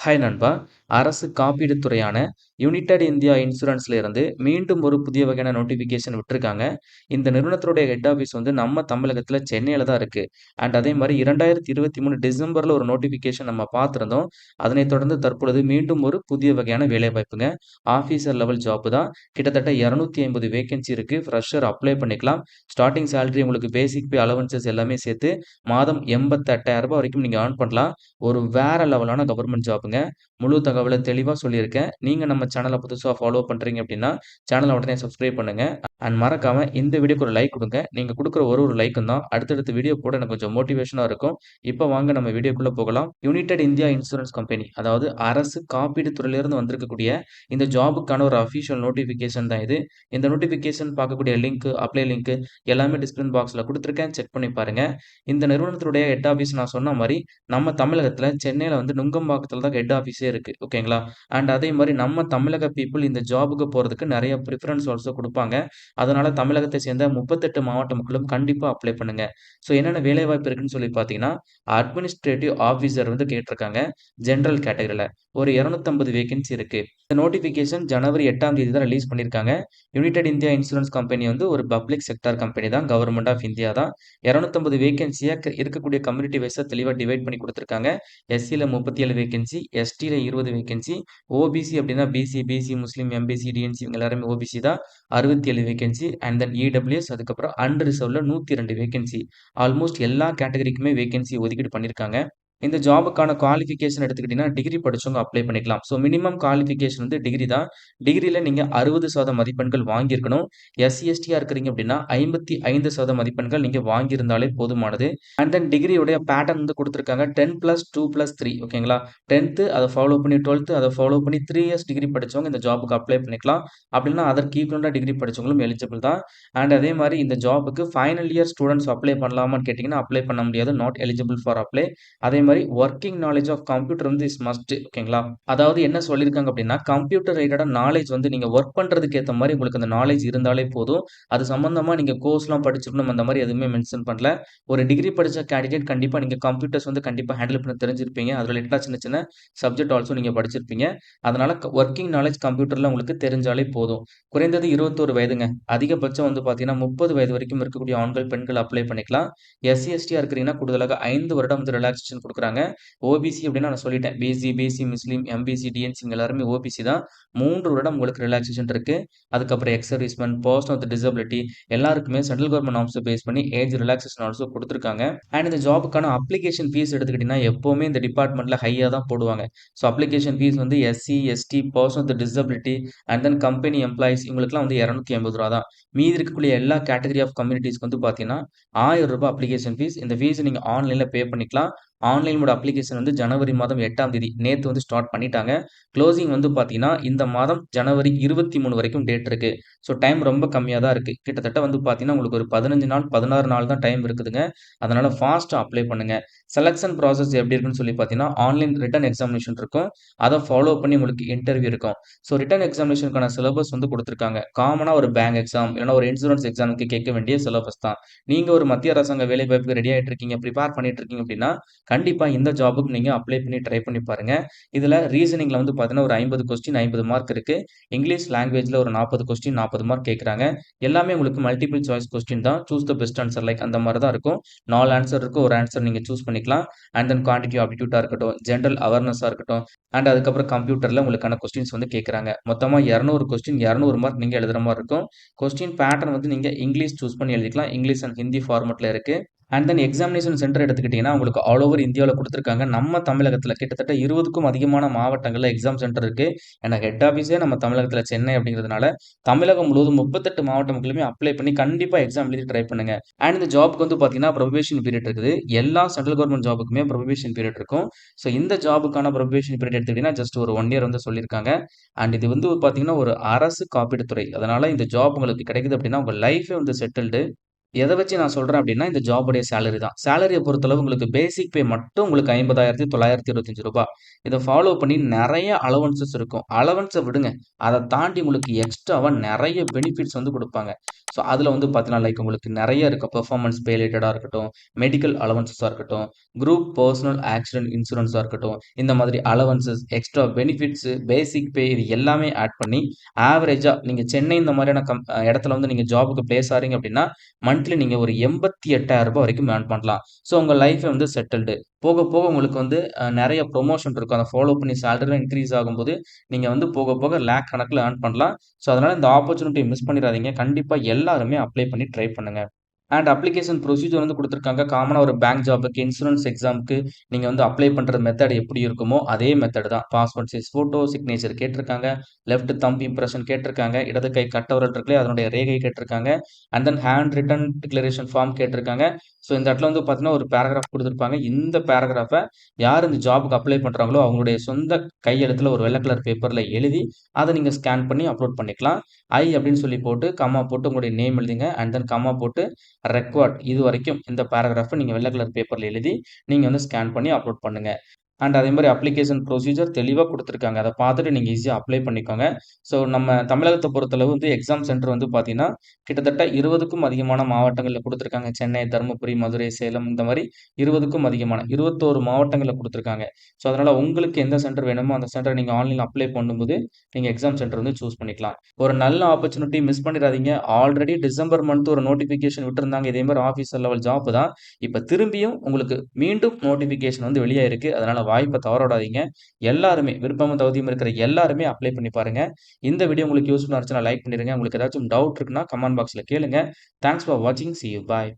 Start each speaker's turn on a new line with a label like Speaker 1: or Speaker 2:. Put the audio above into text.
Speaker 1: Hi நண்பா! அரசு காப்பீடுத் துறையான United India இன்சூரன்ஸ்ல இருந்து மீண்டும் ஒரு புதிய வகையான நோட்டிஃபிகேஷன் விட்டுருக்காங்க. இந்த நிறுவனத்துடைய ஹெட் ஆஃபீஸ் வந்து நம்ம தமிழகத்தில சென்னையில தான் இருக்கு. அதே மாரி 2023 டிசம்பர்ல ஒரு நோட்டிஃபிகேஷன் நம்ம பார்த்திருந்தோம். அதனைத் தொடர்ந்து தற்பொழுது மீண்டும் ஒரு புதிய வகையான வேலைவாய்ப்புங்க. ஆஃபீசர் லெவல் ஜாப் தான். கிட்டத்தட்ட 250 வேக்கன்சி இருக்கு. ஃப்ரெஷர் அப்ளை பண்ணிக்கலாம். ஸ்டார்ட்டிங் சேலரி உங்களுக்கு பேசிக் பே அலவன்சஸ் எல்லாமே சேர்த்து மாதம் ரூ. 88,000 வரைக்கும் நீங்க ஏர்ன் பண்ணலாம். ஒரு வேற லெவலான கவர்ன்மென்ட் ஜாப்ங்க. முழு தகவல தெளிவா சொல்லியிருக்கேன். நீங்க நம்ம சேனல புதுசா ஃபாலோ பண்றீங்க அப்டின்னா, சேனல உடனே சப்ஸ்கிரைப் பண்ணுங்க. மறக்காம இந்த வீடியோக்கு ஒரு லைக் குடுங்க. நீங்க குடுக்குற ஒரு லைக்கும் தான் அடுத்தடுத்த வீடியோ போட எனக்கு கொஞ்சம் மோட்டிவேஷனா இருக்கும். இப்ப வாங்க நம்ம வீடியோக்குள்ள போகலாம். யுனைடெட் இந்தியா இன்சூரன்ஸ் கம்பெனி அதாவது அரசு காப்பீடு துறையிலிருந்து வந்திருக்கக்கூடிய இந்த ஜாபுக்கான ஒரு அஃபிஷியல் நோட்டிஃபிகேஷன் தான் இது. இந்த நோட்டிஃபிகேஷன் பார்க்கக்கூடிய லிங்க், அப்ளை லிங்க் எல்லாமே டிஸ்கிரிப்ஷன் பாக்ஸ்ல குடுத்துருக்கேன். செக் பண்ணி பாருங்க. இந்த நிறுவனத்தினுடைய ஹெட் ஆஃபீஸ் நான் சொன்ன மாரி நம்ம தமிழகத்துல சென்னையில வந்து நுங்கம்பாக்கத்துல தான் ஹெட் ஆஃபீஸே இருக்கு. ஓகேங்களா? அதே மாரி நம்ம தமிழக பீப்பிள் இந்த ஜாப்‌க்கு போறதுக்கு நெறைய பிரிஃபரன்ஸ் ஆல்சோ குடுப்பாங்க. அதனால தமிழகத்தை சேர்ந்த 38 மாவட்ட மக்களும் கண்டிப்பா அப்ளை பண்ணுங்க. என்னென்ன வேலைவாய்ப்பு இருக்குன்னு சொல்லி பார்த்தீங்கன்னா, அட்மினிஸ்ட்ரேட்டிவ் ஆஃபீசர் வந்து கேட்டிருக்காங்க. ஜெனரல் கேட்டகரில. ஒரு 250 வேக்கன்சி இருக்கு. இந்த நோட்டிஃபிகேஷன் ஜனவரி 8ஆம் தேதி தான் ரிலீஸ் பண்ணியிருக்காங்க. யுனைடெட் இந்தியா இன்சூரன்ஸ் கம்பெனி வந்து ஒரு பப்ளிக் செக்டார் கம்பெனி தான். கவர்ன்மென்ட் ஆஃப் இந்தியா தான். 250 வேக்கன்சிய இருக்கக்கூடிய கம்யூனிட்டி வைஸா தெளிவா டிவைட் பண்ணி குடுத்துருக்காங்க. எஸ்சில 37 வேக்கன்சி, எஸ்டில 20 வேக்கன்சி, ஓபிசி அப்டின்னா பிசி, முஸ்லீம், எம்பிசி, டிஎன்சி இவங்க எல்லாருமே ஓபிசி தான். 67 வேக்கன்சி இடபிள்யூஎஸ் அதுக்கப்புறம் அன்ரிசர்வ்ட்ல 102 வேக்கன்சி. ஆல்மோஸ்ட் எல்லா கேட்டகரிக்குமே வேக்கன்சி ஒதுக்கீடு பண்ணியிருக்காங்க. இந்த ஜாபுக்கான குவாலிஃபிகேஷன் எடுத்துக்கிட்டீங்கன்னா, டிகிரி படிச்சவங்க அப்ளை பண்ணிக்கலாம். மினிமம் குவாலிஃபிகேஷன் வந்து டிகிரி தான். டிகிரில நீங்க 60% மதிப்பெண்கள் வாங்கியிருக்கணும். எஸ்சி, எஸ்டியா இருக்கிறீங்க அப்டின்னா 55% மதிப்பெண்கள் நீங்க வாங்கியிருந்தாலே போதுமானது. டிகிரியுடைய பேட்டர்ன் வந்து குடுத்துருக்காங்க. 10+2+3 ஓகேங்களா? 10த் அத ஃபாலோ பண்ணி 12த் அத ஃபாலோ பண்ணி 3 இயர்ஸ் டிகிரி படிச்சவங்க இந்த ஜாப்‌க்கு அப்ளை பண்ணிக்கலாம். அப்டின்னா அதற்கு ஈக்வலன்ட்டா டிகிரி படிச்சவங்களும் எலிஜிபிள் தான். அதே மாரி இந்த ஜாப்‌க்கு ஃபைனல் இயர் ஸ்டூடண்ட்ஸ் அப்ளை பண்ணலாமான்னு கேட்டீங்கன்னா, அப்ளை பண்ண முடியாது. Not eligible for apply. அதே மாரி வொர்க்கிங் நாலேட்ஜ் ஆஃப் கம்ப்யூட்டர் வந்து இஸ் மஸ்ட் ஓகேங்களா? அதாவது என்ன சொல்லியிருக்காங்க அப்டின்னா, கம்ப்யூட்டர் ரிலேட்டடா நாலேட்ஜ் வந்து நீங்க வொர்க் பண்றதுக்கு ஏத்த மாரி உங்களுக்கு அந்த நாலேட்ஜ் இருந்தாலே போதும். அது சம்மந்தமா நீங்க கோர்ஸ்லாம் படிச்சிருக்கணும் அந்த மாரி எதுவுமே மென்ஷன் பண்ணல. ஒரு டிகிரி படிச்ச கேண்டிடேட் கண்டிப்பா நீங்க கம்ப்யூட்டர்ஸ் வந்து கண்டிப்பா ஹேண்டில் பண்ண தெரிஞ்சிருப்பீங்க. அது ரிலேட்டடா சின்ன சின்ன சப்ஜெக்ட் ஆல்சோ நீங்க படிச்சிருப்பீங்க. அதனால வொர்க்கிங் நாலேட்ஜ் கம்ப்யூட்டர்ல உங்களுக்கு தெரிஞ்சாலே போதும். குறைந்தது 21 வயதுங்க. அதிகபட்சம் வந்து பார்த்தீங்கன்னா, 30 வயது வரைக்கும் இருக்கக்கூடிய ஆண்கள், பெண்கள் அப்ளை பண்ணிக்கலாம். எஸ்சி, எஸ்டியா இருக்கிறீங்கன்னா கூடுதலாக 5 வருடம் வந்து ரிலாக்சேஷன் குடுக்குறாங்க. ஓபிசி அப்டின்னா நான் சொல்லிட்டேன். பிசி, முஸ்லீம், எம்பிசி, டிஎன்சி இவங்க எல்லாருமே ஓபிசி தான். 3 வருடம் உங்களுக்கு ரிலாக்சேஷன் இருக்கு. அதுக்கப்புறம் X serviceman, person with disability எல்லாருக்குமே சென்ட்ரல் கவர்ன்மென்ட் நார்ம்ஸ பேஸ் பண்ணி ஏஜ் ரிலாக்சேஷன் ஆல்சோ குடுத்துருக்காங்க. இந்த ஜாப்‌க்கான அப்ளிகேஷன் ஃபீஸ் எடுத்துக்கிட்டீங்கன்னா, எப்பவுமே இந்த டிபார்ட்மென்ட்ல ஹையா தான் போடுவாங்க. அப்ளிகேஷன் ஃபீஸ் வந்து SC, ST, person with disability company employees இவங்களுக்கெல்லாம் வந்து ரூ. 250 தான். மீதி இருக்கக்கூடிய எல்லா கேட்டகரி ஆஃப் கம்யூனிட்டீஸ்க்கு வந்து பார்த்தீங்கன்னா, ரூ. 1000 அப்ளிகேஷன் ஃபீஸ். இந்த ஃபீஸ் நீங்க ஆன்லைன்ல பே பண்ணிக்கலாம். ஆன்லைன் மோட் அப்ளிகேஷன் வந்து ஜனவரி மாதம் 8ஆம் தேதி நேத்து வந்து ஸ்டார்ட் பண்ணிட்டாங்க. குளோசிங் வந்து பார்த்தீங்கன்னா, இந்த மாதம் ஜனவரி 23 வரைக்கும் டேட் இருக்கு. டைம் ரொம்ப கம்மியா தான் இருக்கு. கிட்டத்தட்ட வந்து பார்த்தீங்கன்னா, உங்களுக்கு ஒரு 15 நாள், 16 நாள் தான் டைம் இருக்குதுங்க. அதனால ஃபாஸ்ட்டா அப்ளை பண்ணுங்க. செலக்ஷன் ப்ராசஸ் எப்படி இருக்குன்னு சொல்லி பார்த்தீங்கன்னா, ஆன்லைன் ரிட்டன் எக்ஸாமினேஷன் இருக்கும். அத ஃபாலோ பண்ணி உங்களுக்கு இன்டர்வியூ இருக்கும். ரிட்டன் எக்ஸாமினேஷனுக்கான சிலபஸ் வந்து குடுத்துருக்காங்க. காமனா ஒரு பேங்க் எக்ஸாம் இல்லன்னா ஒரு இன்சூரன்ஸ் எக்ஸாம்க்கு கேட்க வேண்டிய சிலபஸ் தான். நீங்க ஒரு மத்திய அரசாங்க வேலைவாய்ப்புக்கு ரெடி ஆயிட்டு இருக்கீங்க, பிரிப்பேர் பண்ணிட்டு இருக்கீங்க அப்டின்னா, கண்டிப்பா இந்த ஜாப்‌க்கு நீங்க அப்ளை பண்ணி ட்ரை பண்ணி பாருங்க. இதுல ரீசனிங்ல வந்து பார்த்தீங்கன்னா, ஒரு 50 கொஸ்டின் 50 மார்க் இருக்கு. இங்கிலீஷ் லாங்குவேஜ்ல ஒரு 40 கொஸ்டின் 40 மார்க் கேட்கறாங்க. எல்லாமே உங்களுக்கு மல்டிபிள் சாய்ஸ் கொஸ்டின் தான். Choose the best answer like அந்த மாரி தான் இருக்கும். 4 ஆன்ஸர் இருக்கு. ஒரு ஆன்ஸர் நீங்க சூஸ் பண்ணிக்கலாம். குவான்டிட்டி ஆப்டிட்யூட்டா இருக்கட்டும், ஜெனரல் அவேர்னஸா இருக்கட்டும், அதுக்கப்புறம் கம்ப்யூட்டர்ல உங்களுக்கான கொஸ்டின்ஸ் வந்து கேட்கறாங்க. மொத்தமா 200 கொஸ்டின் 200 மார்க் நீங்க எழுதுற மாரி இருக்கும். கொஸ்டின் பேட்டர்ன் வந்து நீங்க இங்கிலீஷ் சூஸ் பண்ணி எழுதிக்கலாம். இங்கிலீஷ் அண்ட் ஹிந்தி ஃபார்மட்ல இருக்கு. எக்ஸாமினேஷன் சென்டர் எடுத்துக்கிட்டீங்கன்னா, உங்களுக்கு ஆல் ஓவர் இந்தியாவுல குடுத்துருக்காங்க. நம்ம தமிழகத்துல கிட்டத்தட்ட 20க்கும் அதிகமான மாவட்டங்கள்ல எக்ஸாம் சென்டர் இருக்கு. ஏன்னா ஹெட் ஆஃபீஸே நம்ம தமிழகத்துல சென்னை அப்படிங்கிறதுனால, தமிழகம் முழுவதும் 38 மாவட்ட மக்களுமே அப்ளை பண்ணி கண்டிப்பா எக்ஸாம் எழுதி ட்ரை பண்ணுங்க. இந்த ஜாப்க்கு வந்து பார்த்தீங்கன்னா, புரொபேஷன் பீரியட் இருக்குது. எல்லா சென்ட்ரல் கவர்ன்மென்ட் ஜாப்‌க்குமே புரொபேஷன் பீரியட் இருக்கும். இந்த ஜாப்‌க்கான புரொபேஷன் பீரியட் எடுத்துக்கிட்டீங்கன்னா, ஜஸ்ட் ஒரு 1 இயர் வந்து சொல்லியிருக்காங்க. இது வந்து பார்த்தீங்கன்னா, ஒரு அரசு காப்பீடு துறை. அதனால இந்த ஜாப் உங்களுக்கு கிடைக்குது அப்படின்னா, உங்க லைஃபே வந்து செட்டில்டு. எத வச்சு நான் சொல்றேன் அப்டின்னா, இந்த ஜாபுடைய சேலரி தான். சேலரிய பொறுத்தளவு உங்களுக்கு பேசிக் பே மட்டும் உங்களுக்கு ரூ. 50,925. இத ஃபாலோ பண்ணி நெறைய அலவன்ஸஸ் இருக்கும். அலவன்ஸ விடுங்க. அத தாண்டி உங்களுக்கு எக்ஸ்ட்ராவா நெறைய பெனிஃபிட்ஸ் வந்து குடுப்பாங்க. ஸோ, அதுல வந்து பார்த்தீங்கன்னா, லைக் உங்களுக்கு நெறைய இருக்கும். பெர்ஃபார்மன்ஸ் பே ரிலேட்டடா இருக்கட்டும், மெடிக்கல் அலவன்ஸஸா இருக்கட்டும், குரூப் பெர்சனல் ஆக்சிடென்ட் இன்சூரன்ஸா இருக்கட்டும், இந்த மாதிரி அலவன்ஸஸ், எக்ஸ்ட்ரா பெனிஃபிட்ஸ், பேசிக் பே இது எல்லாமே ஆட் பண்ணி, ஆவரேஜா நீங்க சென்னை இந்த மாரியான இடத்துல வந்து நீங்க ஜாப்க்கு பிளேஸ் ஆறீங்க அப்டின்னா, மந்த்லி நீங்க ஒரு ரூ. 88,000 வரைக்கும் ஏர்ன் பண்ணலாம். ஸோ உங்க லைஃப் வந்து செட்டில்டு. போக, போக உங்களுக்கு வந்து நெறைய புரமோஷன் இருக்கும். அத ஃபாலோ பண்ணி சேலரிலாம் இன்கிரீஸ் ஆகும்போது, நீங்க வந்து போக, போக லேக் கணக்குல ஏர்ன் பண்ணலாம். ஸோ அதனால இந்த ஆப்பர்ச்சுனிட்டிய மிஸ் பண்ணிறாதீங்க. கண்டிப்பா எல்லாருமே அப்ளை பண்ணி ட்ரை பண்ணுங்க. அண்ட் அப்ளிகேஷன் ப்ரொசீஜர் வந்து குடுத்துருக்காங்க. காமனா ஒரு பேங்க் ஜாப்க்கு, இன்சூரன்ஸ் எக்ஸாம்க்கு நீங்க வந்து அப்ளை பண்ற மெத்தட் எப்படி இருக்குமோ, அதே மெத்தட் தான். பாஸ்போர்ட் சைஸ் ஃபோட்டோ, சிக்னேச்சர் கேட்டிருக்காங்க. லெஃப்ட் தம்ப் இம்ப்ரஷன் கேட்டிருக்காங்க. இடது கை கட்டவிரல் இருக்குல்லையா, அதனுடைய ரேகை கேட்டிருக்காங்க. And then hand written declaration form கேட்டிருக்காங்க. ஸோ இந்த இடத்துல வந்து பார்த்தீங்கன்னா, ஒரு பேராகிராஃப் குடுத்துருப்பாங்க. இந்த பேராகிராஃப யார் இந்த ஜாப்க்கு அப்ளை பண்றாங்களோ, அவங்களுடைய சொந்த கையெழுத்துல ஒரு வெள்ள கலர் பேப்பர்ல எழுதி, அத நீங்க ஸ்கேன் பண்ணி அப்லோட் பண்ணிக்கலாம். ஐ அப்படின்னு சொல்லி போட்டு, கம்மா போட்டு உங்களுடைய நேம் எழுதுங்க. அண்ட் தென் கம்மா போட்டு ரெக்வார்ட் இதுவரைக்கும் இந்த பேராகிராஃப நீங்க வெள்ள கலர் பேப்பர்ல எழுதி, நீங்க வந்து ஸ்கேன் பண்ணி அப்லோட் பண்ணுங்க. அண்ட் அதே மாரி அப்ளிகேஷன் ப்ரொசீஜர் தெளிவா குடுத்துருக்காங்க. அத பார்த்துட்டு நீங்க ஈஸியா அப்ளை பண்ணிக்கோங்க. ஸோ நம்ம தமிழகத்த பொறுத்தளவு வந்து எக்ஸாம் சென்டர் வந்து பார்த்தீங்கன்னா, கிட்டத்தட்ட 20க்கும் அதிகமான மாவட்டங்கள்ல குடுத்துருக்காங்க. சென்னை, தருமபுரி, மதுரை, சேலம் இந்த மாரி 20க்கும் அதிகமான 21 மாவட்டங்கள்ல குடுத்துருக்காங்க. ஸோ அதனால உங்களுக்கு எந்த சென்டர் வேணுமோ, அந்த சென்டர நீங்க ஆன்லைன்ல அப்ளை பண்ணும்போது, நீங்க எக்ஸாம் சென்டர் வந்து சூஸ் பண்ணிக்கலாம். ஒரு நல்ல ஆப்பர்ச்சுனிட்டி மிஸ் பண்ணிறாதீங்க. ஆல்ரெடி டிசம்பர் மந்த் ஒரு நோட்டிஃபிகேஷன் விட்டிருந்தாங்க. இதே மாரி ஆஃபீசர் லெவல் ஜாப் தான். இப்ப திரும்பியும் உங்களுக்கு மீண்டும் நோட்டிஃபிகேஷன் வந்து வெளியாயிருக்கு. அதனால வாய்ப்ப தவற விடாதீங்க. எல்லாருமே விருப்பமும், தகுதியும் இருக்கிற எல்லாருமே அப்ளை பண்ணி பாருங்க. இந்த வீடியோ உங்களுக்கு யூஸ்ஃபுல்லா இருந்துச்சுன்னா லைக் பண்ணிருங்க. உங்களுக்கு ஏதாச்சும் டவுட் இருக்குன்னா கமெண்ட் பாக்ஸ்ல கேளுங்க. தேங்க்ஸ் ஃபார் வாட்சிங். சீ யூ. பாய்.